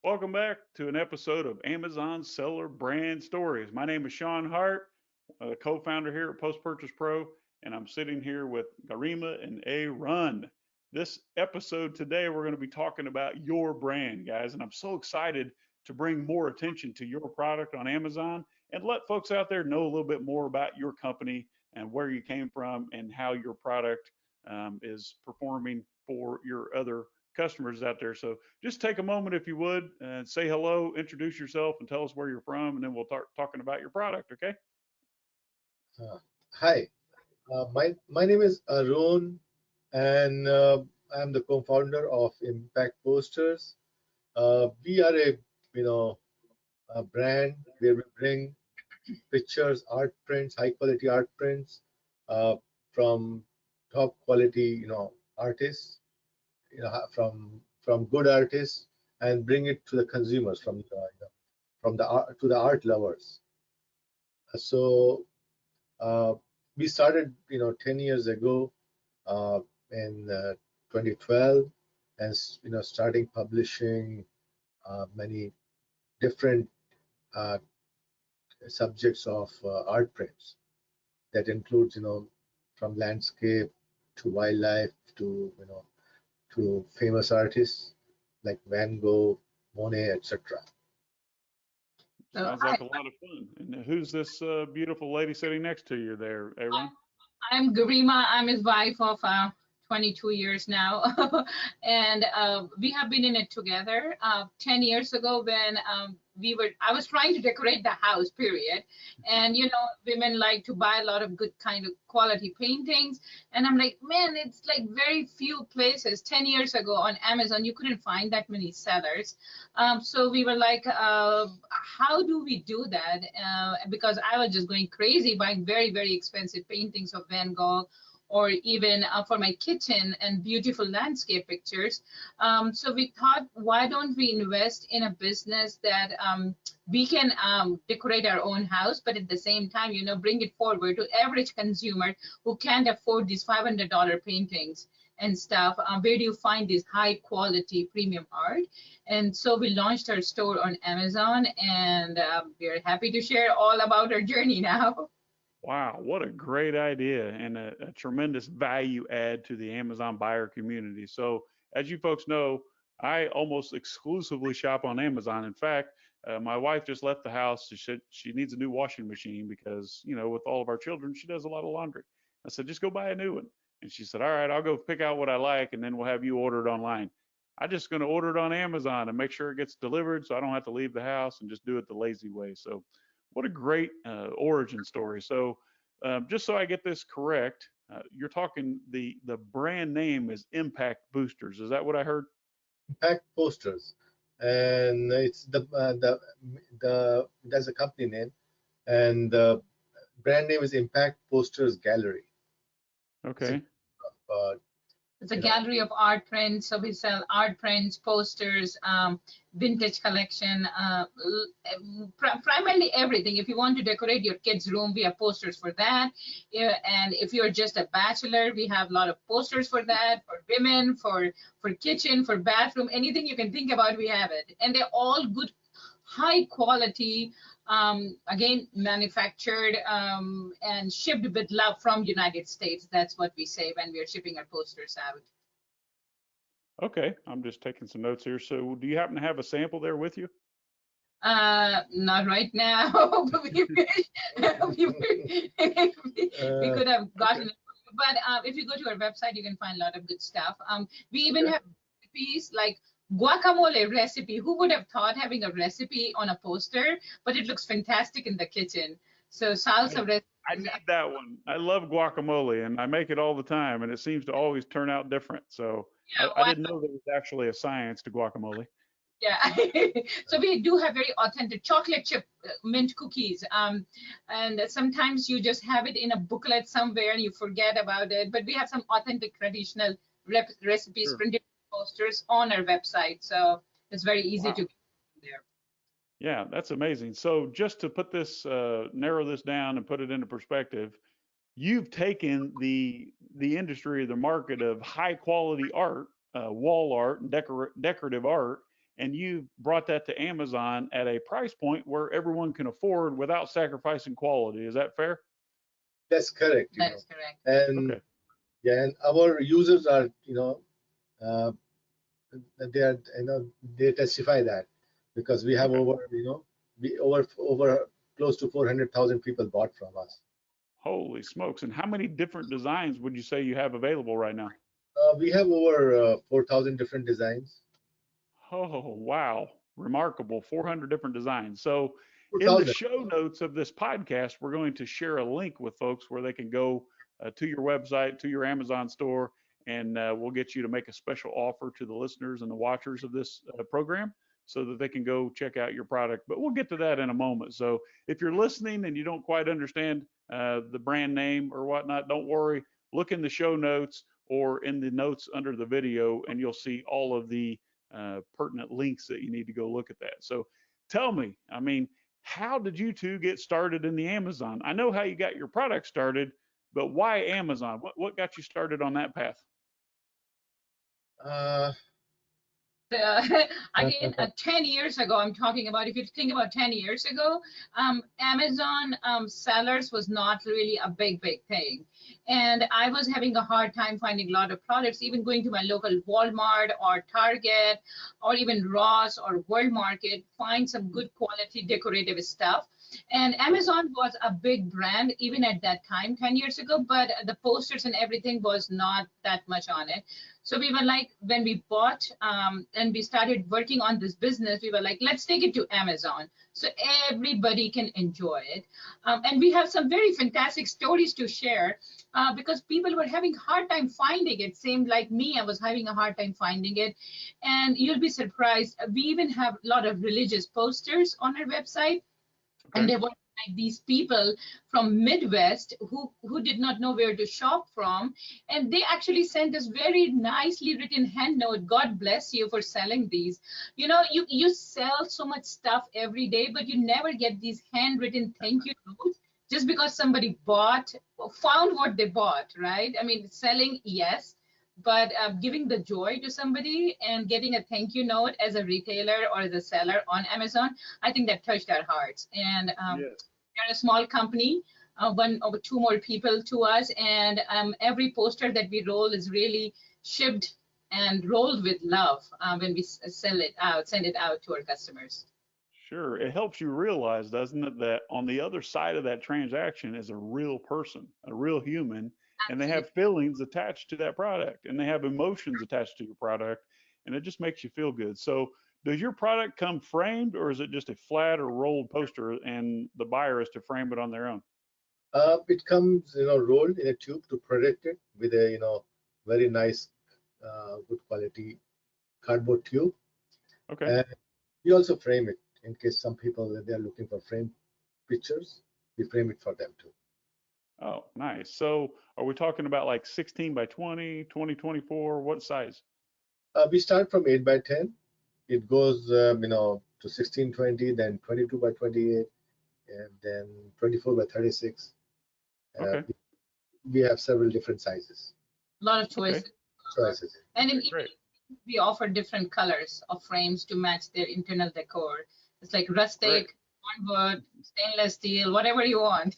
Welcome back to an episode of Amazon Seller Brand Stories. My name is Sean Hart, co-founder here at Post Purchase Pro, and I'm sitting here with Garima and Arun. This episode today, we're going to be talking about your brand, guys, and I'm so excited to bring more attention to your product on Amazon and let folks out there know a little bit more about your company and where you came from and how your product is performing for your other customers out there. So just take a moment, if you would, and say hello, introduce yourself, and tell us where you're from, and then we'll start talking about your product. Okay? Uh, Hi, my name is Arun, and I'm the co-founder of Impact Posters. We are a brand where we bring pictures, art prints, high quality art prints uh, from top quality, artists, from good artists, and bring it to the consumers from the art to the art lovers. So uh, we started, 10 years ago in 2012, and starting publishing many different uh, subjects of art prints that includes, from landscape to wildlife to famous artists like Van Gogh, Monet, etc. So Sounds like a lot of fun. And who's this beautiful lady sitting next to you there, Aaron? I'm Garima. I'm his wife of 22 years now, and we have been in it together. 10 years ago, when I was trying to decorate the house, period. And women like to buy a lot of good kind of quality paintings, and I'm like, man, it's like very few places. 10 years ago on Amazon, you couldn't find that many sellers. So we were like, how do we do that? Because I was just going crazy buying very, very expensive paintings of Van Gogh, or even for my kitchen and beautiful landscape pictures. So we thought, why don't we invest in a business that we can decorate our own house, but at the same time, bring it forward to average consumer who can't afford these $500 paintings and stuff. Where do you find this high quality premium art? And so we launched our store on Amazon, and we're happy to share all about our journey now. Wow, what a great idea and a tremendous value add to the Amazon buyer community. So, as you folks know, I almost exclusively shop on Amazon. In fact, my wife just left the house. She needs a new washing machine because, with all of our children, she does a lot of laundry. I said, just go buy a new one. And she said, all right, I'll go pick out what I like and then we'll have you order it online. I'm just going to order it on Amazon and make sure it gets delivered so I don't have to leave the house and just do it the lazy way. So, what a great origin story. So, just so I get this correct, you're talking the brand name is Impact Boosters. Is that what I heard? Impact Posters, and it's the that's a company name, and the brand name is Impact Posters Gallery. It's a Okay. uh, It's a you know gallery of art prints. So we sell art prints, posters, vintage collection, primarily everything. If you want to decorate your kid's room, we have posters for that. Yeah, and if you're just a bachelor, we have a lot of posters for that, for women, for kitchen, for bathroom, anything you can think about, we have it. And they're all good, high quality, again, manufactured and shipped with love from United States. That's what we say when we're shipping our posters out. Okay. I'm just taking some notes here. So, do you happen to have a sample there with you? Not right now, but we wish we uh, could have Okay. gotten it. But if you go to our website, you can find a lot of good stuff. We even Okay. have recipes like guacamole recipe. Who would have thought having a recipe on a poster? But it looks fantastic in the kitchen. So I, salsa I recipes. need that one. I love guacamole and I make it all the time and it seems to always turn out different. So, I Yeah, didn't know there was actually a science to guacamole. yeah. So we do have very authentic chocolate chip mint cookies. And sometimes you just have it in a booklet somewhere and you forget about it. But we have some authentic traditional recipes Sure. printed posters on our website. So it's very easy to Wow. get there. Yeah, that's amazing. So just to put this, narrow this down and put it into perspective, you've taken the industry, the market of high quality art, wall art, and decorative art, and you brought that to Amazon at a price point where everyone can afford without sacrificing quality. Is that fair? That's correct. That is correct. And Okay. yeah, and our users are, uh, they are, they testify that because we have Okay. over, we over close to 400,000 people bought from us. Holy smokes. And how many different designs would you say you have available right now? We have over 4,000 different designs. Oh, wow. Remarkable. 400 different designs. So, in the 4,000. show notes of this podcast, we're going to share a link with folks where they can go to your website, to your Amazon store, and we'll get you to make a special offer to the listeners and the watchers of this program so that they can go check out your product. But we'll get to that in a moment. So, if you're listening and you don't quite understand the brand name or whatnot, don't worry. Look in the show notes or in the notes under the video, and you'll see all of the pertinent links that you need to go look at that. So tell me, I mean, how did you two get started in the Amazon? I know how you got your product started, but why Amazon? What got you started on that path? Uh, uh, Again, 10 years ago, I'm talking about, if you think about 10 years ago, Amazon sellers was not really a big thing. And I was having a hard time finding a lot of products, even going to my local Walmart or Target or even Ross or World Market, find some good quality decorative stuff. And Amazon was a big brand even at that time, 10 years ago, but the posters and everything was not that much on it. So we were like, when we bought and we started working on this business, we were like, let's take it to Amazon so everybody can enjoy it. And we have some very fantastic stories to share because people were having a hard time finding it. Same like me, I was having a hard time finding it. And you'll be surprised. We even have a lot of religious posters on our website. Okay. And they were like these people from Midwest who did not know where to shop from, and they actually sent us very nicely written hand note. God bless you for selling these. You know, you sell so much stuff every day, but you never get these handwritten thank you notes just because somebody found what they bought, right? I mean, selling, yes, but giving the joy to somebody and getting a thank you note as a retailer or as a seller on Amazon, I think that touched our hearts. And Yes. we're a small company, one or two more people to us, and every poster that we roll is really shipped and rolled with love when we send it out to our customers. Sure. It helps you realize, doesn't it, that on the other side of that transaction is a real person, a real human, and they Absolutely. have feelings attached to that product and they have emotions attached to your product, and it just makes you feel good. So, does your product come framed or is it just a flat or rolled poster and the buyer is to frame it on their own? it comes, rolled in a tube to protect it with a, very nice, good quality cardboard tube. Okay. And we also frame it in case some people, if they are looking for framed pictures, we frame it for them too. Oh, nice. So, are we talking about like 16 by 20, 2024? What size? We start from 8 by 10. It goes, to 1620, then 22 by 28, and then 24 by 36. Uh, Okay. we have several different sizes. A lot of Okay. Choices. And in Okay, great. we offer different colors of frames to match their internal decor. It's like Great. rustic, wood, stainless steel, whatever you want.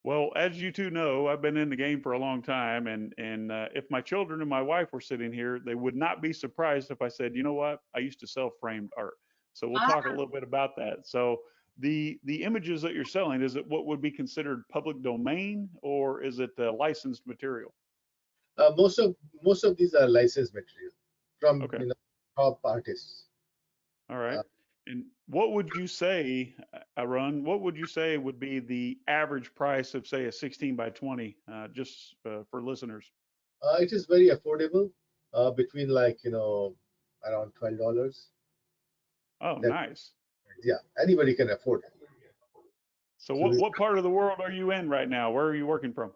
Well, as you two know, I've been in the game for a long time, and if my children and my wife were sitting here, they would not be surprised if I said, you know what, I used to sell framed art. So we'll talk a little bit about that. So the images that you're selling, is it what would be considered public domain, or is it licensed material? Most of these are licensed material from, Okay. top artists. All right. Uh, And what would you say, Arun, what would you say would be the average price of, say, a 16 by 20, just for listeners? it is very affordable, between like, around $12. Oh, That, nice. yeah, anybody can afford it. So So what part of the world are you in right now? Where are you working from?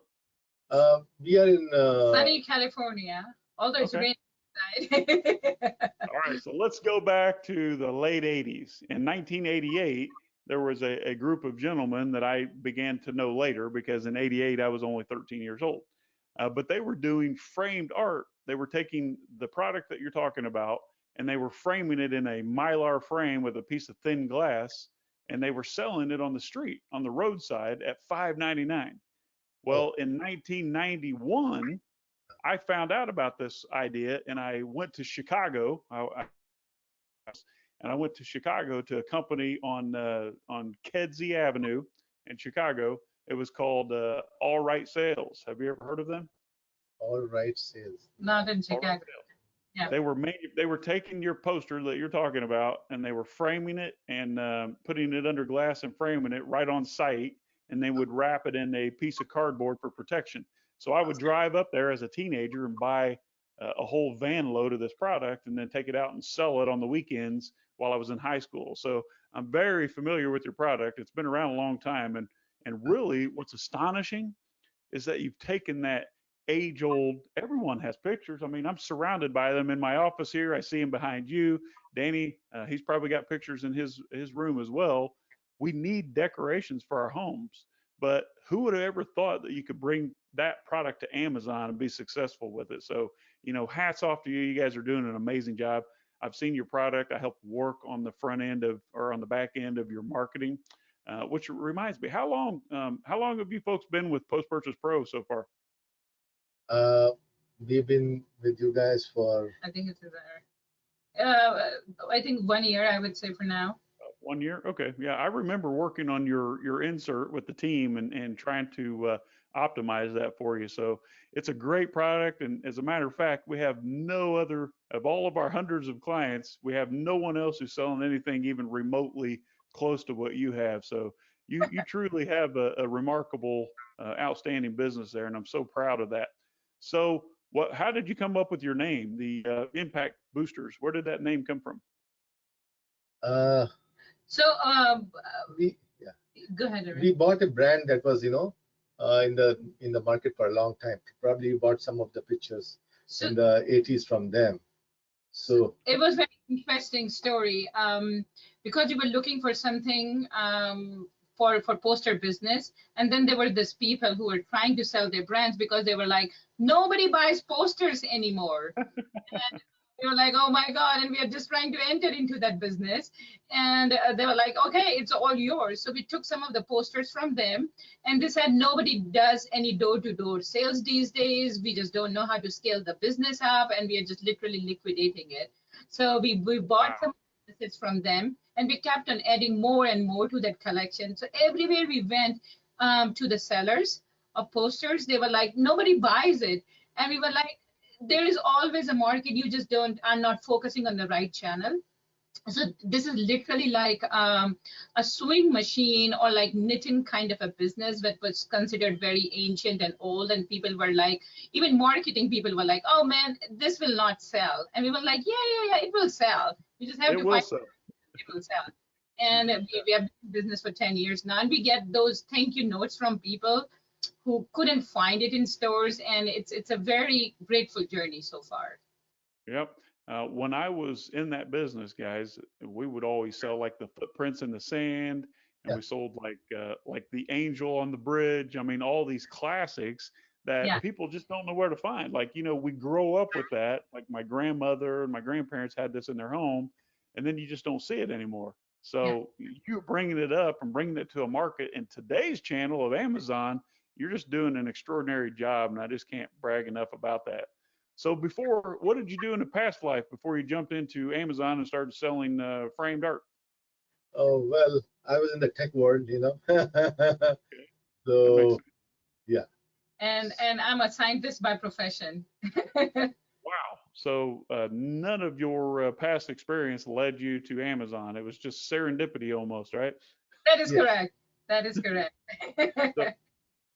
we are in, Sunny California, although it's Okay. raining outside. All right. So let's go back to the late 80s. In 1988, there was a group of gentlemen that I began to know later because in 88, I was only 13 years old. But they were doing framed art. They were taking the product that you're talking about and they were framing it in a Mylar frame with a piece of thin glass, and they were selling it on the street, on the roadside at $5.99. Oh, Well, in 1991, I found out about this idea, and I went to Chicago. And I went to Chicago to a company on Kedzie Avenue in Chicago. It was called All Right Sales. Have you ever heard of them? all right, sales. Not in All Right Chicago. Sales. Yeah. They were taking your poster that you're talking about, and they were framing it and putting it under glass and framing it right on site, and they would wrap it in a piece of cardboard for protection. So I would drive up there as a teenager and buy a whole van load of this product, and then take it out and sell it on the weekends while I was in high school. So I'm very familiar with your product. It's been around a long time, and really, what's astonishing is that you've taken that age old, everyone has pictures. I mean, I'm surrounded by them in my office here. I see them behind you. Danny, he's probably got pictures in his room as well. We need decorations for our homes. But who would have ever thought that you could bring that product to Amazon and be successful with it? So, hats off to you. You guys are doing an amazing job. I've seen your product. I helped work on the front end of, or on the back end of your marketing, which reminds me, how long have you folks been with Post Purchase Pro so far? Uh, we've been with you guys for I think it's I think 1 year, I would say for now. 1 year? Okay. Yeah, I remember working on your insert with the team and trying to optimize that for you. So it's a great product. And as a matter of fact, we have no other, of all of our hundreds of clients, we have no one else who's selling anything even remotely close to what you have. So you truly have a remarkable, outstanding business there, and I'm so proud of that. So how did you come up with your name, the Impact Boosters? Where did that name come from? uh, So we yeah go ahead, Arun. we bought a brand that was in the market for a long time. Probably bought some of the pictures So in the 80s from them. So it was very interesting story because we were looking for something for poster business, and then there were these people who were trying to sell their brands because they were like, nobody buys posters anymore. And we were like, oh my God, and we are just trying to enter into that business. And they were like, okay, it's all yours. So we took some of the posters from them, and they said nobody does any door-to-door sales these days. We just don't know how to scale the business up, and we are just literally liquidating it. So we bought some businesses from them, and we kept on adding more and more to that collection. So everywhere we went to the sellers of posters, they were like, nobody buys it. And we were like, there is always a market, you just are not focusing on the right channel. So this is literally like a sewing machine or like knitting kind of a business that was considered very ancient and old, and people were like, even marketing people were like, oh man, this will not sell. And we were like, yeah, it will sell. We just have It to will find sell. it will sell. And we have been in business for 10 years now, and we get those thank you notes from people who couldn't find it in stores, and it's a very grateful journey so far. Yep. When I was in that business, guys, we would always sell like the footprints in the sand, and yeah, we sold like the angel on the bridge. I mean, all these classics that Yeah, people just don't know where to find. Like, we grow up with that. Like my grandmother and my grandparents had this in their home, and then you just don't see it anymore. yeah. So you're bringing it up and bringing it to a market in today's channel of Amazon. You're just doing an extraordinary job, and I just can't brag enough about that. So what did you do in a past life before you jumped into Amazon and started selling framed art? oh well, I was in the tech world, Okay, that makes so sense. yeah. And I'm a scientist by profession. Wow. So none of your past experience led you to Amazon. It was just serendipity almost, right? That is Yes. correct. That is correct. So,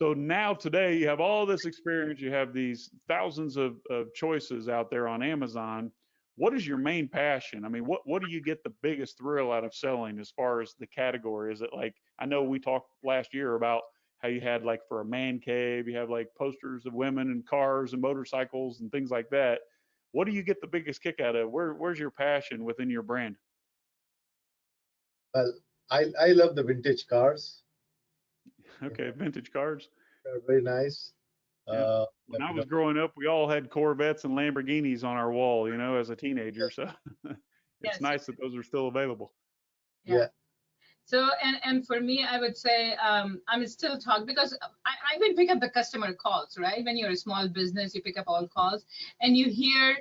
so now today you have all this experience. You have these thousands of choices out there on Amazon. What is your main passion? I mean, what do you get the biggest thrill out of selling as far as the category? Is it like, I know we talked last year about how you had like for a man cave, you have like posters of women and cars and motorcycles and things like that. What do you get the biggest kick out of? Where's your passion within your brand? Well, I love the vintage cars. Okay, vintage cars. They're very nice. Yeah. When I You was know, growing up, we all had Corvettes and Lamborghinis on our wall, as a teenager. So it's Yes. nice that those are still available. Yeah. yeah, So, and for me, I would say I'm still talk because I even pick up the customer calls, right? When you're a small business, you pick up all calls, and you hear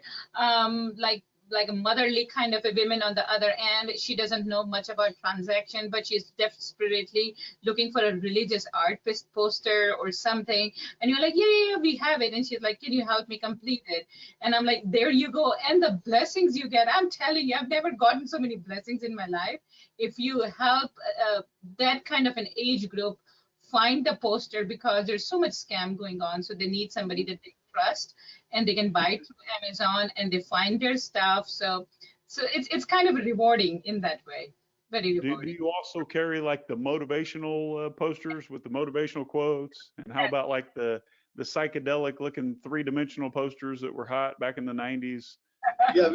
like a motherly kind of a woman on the other end. She doesn't know much about transaction, but she's desperately looking for a religious art poster or something. And you're like, yeah, yeah, yeah, we have it. And she's like, can you help me complete it? And I'm like, there you go. And the blessings you get, I'm telling you, I've never gotten so many blessings in my life. If you help that kind of an age group find the poster, because there's so much scam going on, so they need somebody that they trust and they can buy it through Amazon and they find their stuff. So it's kind of rewarding in that way. Very Do rewarding. you also carry like the motivational posters with the motivational quotes? And how about like the psychedelic looking three-dimensional posters that were hot back in the 90s? yeah. Uh,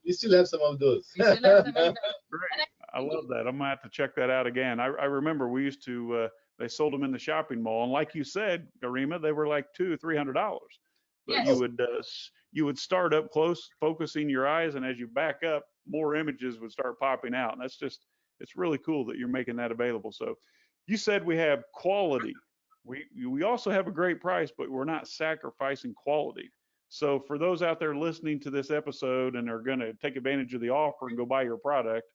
We still have some of those. We still have some of those. Great. And I love that. I'm gonna have to check that out again. I remember we used to they sold them in the shopping mall, and like you said, Garima, they were like $200-300. But yes. you would start up close, focusing your eyes, and as you back up, more images would start popping out. And it's really cool that you're making that available. So you said we have quality. We also have a great price, but we're not sacrificing quality. So for those out there listening to this episode and are going to take advantage of the offer and go buy your product,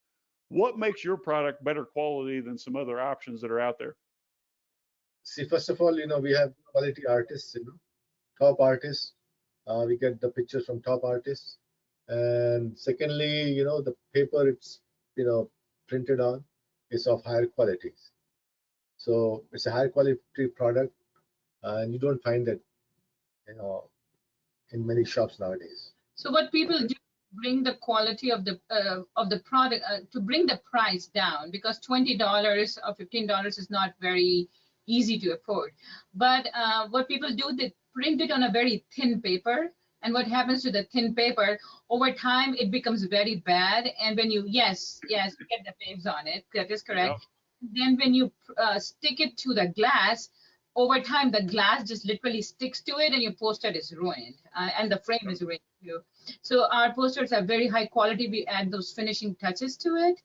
what makes your product better quality than some other options that are out there? See, first of all, we have quality artists, top artists. We get the pictures from top artists. And secondly, the paper it's, printed on is of higher qualities. So it's a higher quality product, and you don't find it, you know, in many shops nowadays. So what people Okay. do, bring the quality of the product to bring the price down, because $20 or $15 is not very easy to afford. But what people do, they print it on a very thin paper. And what happens to the thin paper over time, it becomes very bad. And when you, yes, you get the waves on it. That is Yeah. correct. Then when you stick it to the glass, over time the glass just literally sticks to it and your poster is ruined, and the frame is ruined too. So our posters are very high quality. We add those finishing touches to it,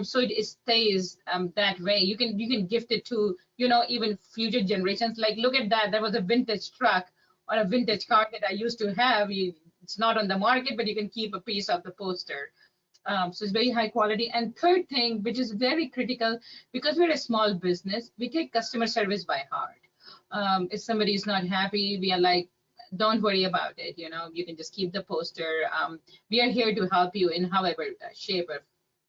so it stays that way. You can gift it to even future generations. Like, look at that, was a vintage truck or a vintage car that I used to have. It's not on the market, but you can keep a piece of the poster. So it's very high quality. And third thing, which is very critical, because we're a small business, we take customer service by heart. If somebody is not happy, we are like, don't worry about it. You can just keep the poster. We are here to help you in however shape or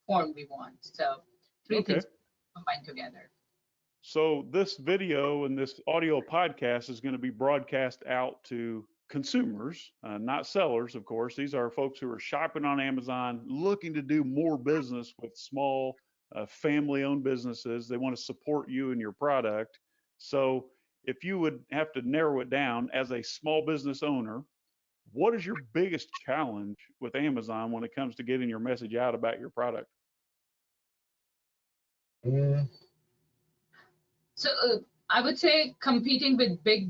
form we want. So three Okay. things combined together. So this video and this audio podcast is going to be broadcast out to consumers, not sellers, of course. These are folks who are shopping on Amazon, looking to do more business with small family-owned businesses. They want to support you and your product. So if you would have to narrow it down as a small business owner, what is your biggest challenge with Amazon when it comes to getting your message out about your product? Mm, So I would say competing with big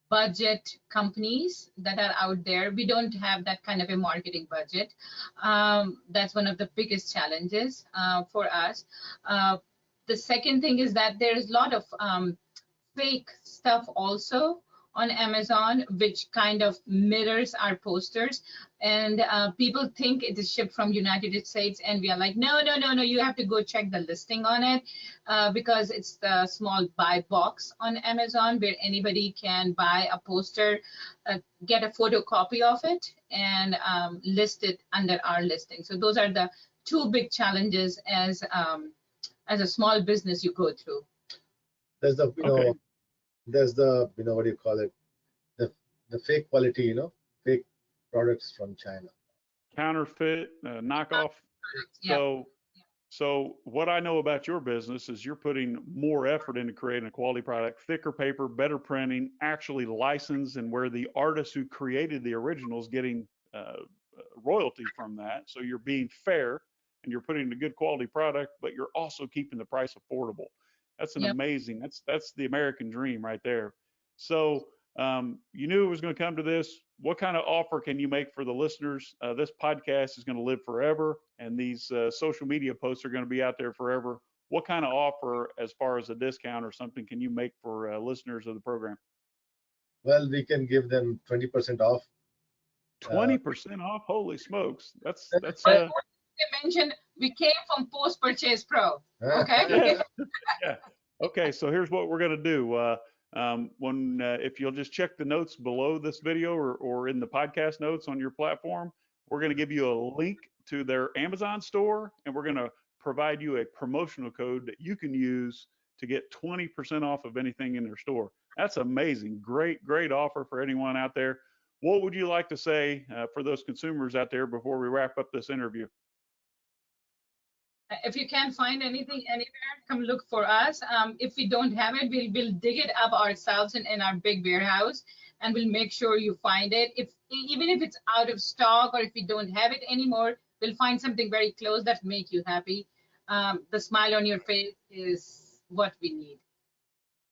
budget companies that are out there. We don't have that kind of a marketing budget. That's one of the biggest challenges for us. Uh, the second thing is that there's a lot of fake stuff also on Amazon, which kind of mirrors our posters. And people think it is shipped from United States, and we are like, no, no, no, no. You have to go check the listing on it, because it's the small buy box on Amazon where anybody can buy a poster, get a photocopy of it, and list it under our listing. So those are the two big challenges as a small business you go through. there's the, Okay. what do you call it? The the fake quality, fake products from China. Counterfeit, knockoff. Yeah. So, so what I know about your business is you're putting more effort into creating a quality product, thicker paper, better printing, actually licensed, and where the artist who created the original is getting royalty from that. So you're being fair and you're putting a good quality product, but you're also keeping the price affordable. That's an Yep. amazing. That's the American dream right there. So You knew it was going to come to this. What kind of offer can you make for the listeners? This podcast is going to live forever, and these social media posts are going to be out there forever. What kind of offer, as far as a discount or something, can you make for listeners of the program? Well, we can give them 20% off. 20% off? Holy smokes! That's But they mentioned we came from Post Purchase Pro. Okay. yeah, yeah. Okay, so here's what we're going to do. If you'll just check the notes below this video or in the podcast notes on your platform, we're going to give you a link to their Amazon store, and we're going to provide you a promotional code that you can use to get 20% off of anything in their store. That's amazing. Great offer for anyone out there. What would you like to say for those consumers out there before we wrap up this interview? If you can't find anything anywhere, come look for us. If we don't have it, we'll dig it up ourselves in our big warehouse, and we'll make sure you find it. Even if it's out of stock or if we don't have it anymore, we'll find something very close that make you happy. The smile on your face is what we need.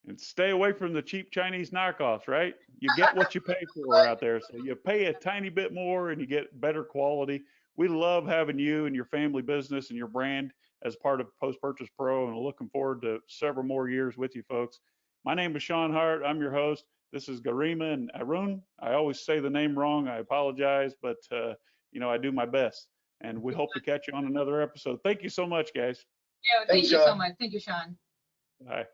And stay away from the cheap Chinese knockoffs, right? You get what you pay for out there. So you pay a tiny bit more and you get better quality. We love having you and your family business and your brand as part of Post Purchase Pro, and looking forward to several more years with you folks. My name is Sean Hart. I'm your host. This is Garima and Arun. I always say the name wrong. I apologize, but I do my best. And we hope to catch you on another episode. Thank you so much, guys. Yeah, thank you so much. Thank you, Sean. Bye.